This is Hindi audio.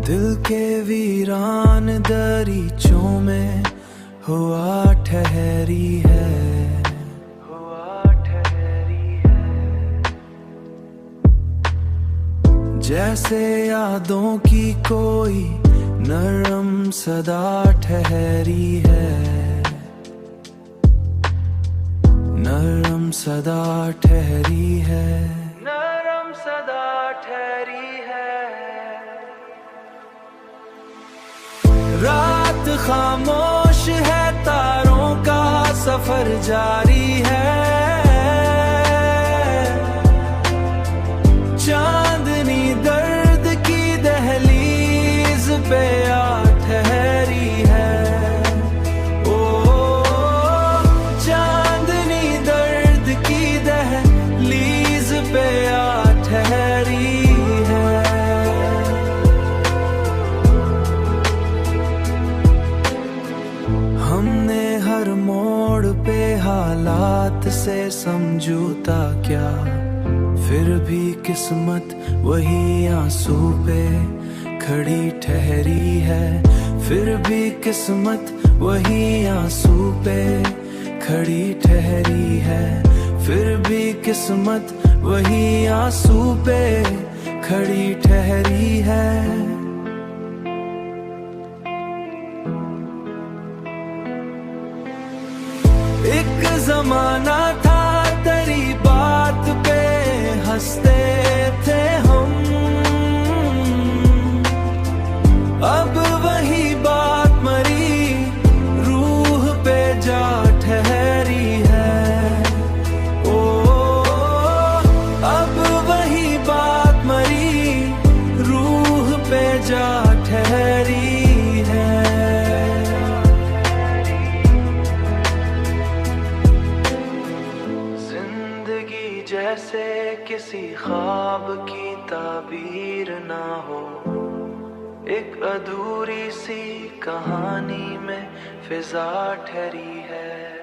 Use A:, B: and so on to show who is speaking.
A: दिल के वीरान दरीचों में हुआ ठहरी है, जैसे यादों की कोई नरम सदा ठहरी है, नरम सदा ठहरी है, नरम सदा ठहरी है। रात खामोश है, तारों का सफर जारी है, चांदनी दर्द की दहलीज पे आ ठहरी है। ओ चांदनी दर्द की दहलीज पे आ ठहरी है। हमने हर मोड़ पे हालात से समझौता क्या, फिर भी किस्मत वही आंसू पे खड़ी ठहरी है, फिर भी किस्मत वही आंसू पे खड़ी ठहरी है, फिर भी किस्मत वही आंसू पे खड़ी ठहरी है। एक जमाना था तेरी बात पे हंसते थे हम, अब वही बात मरी रूह पे जा ठहरी है। ओ अब वही बात मरी रूह पे जा ठहरी है। जैसे किसी ख्वाब की ताबीर ना हो, एक अधूरी सी कहानी में फिजा ठहरी है।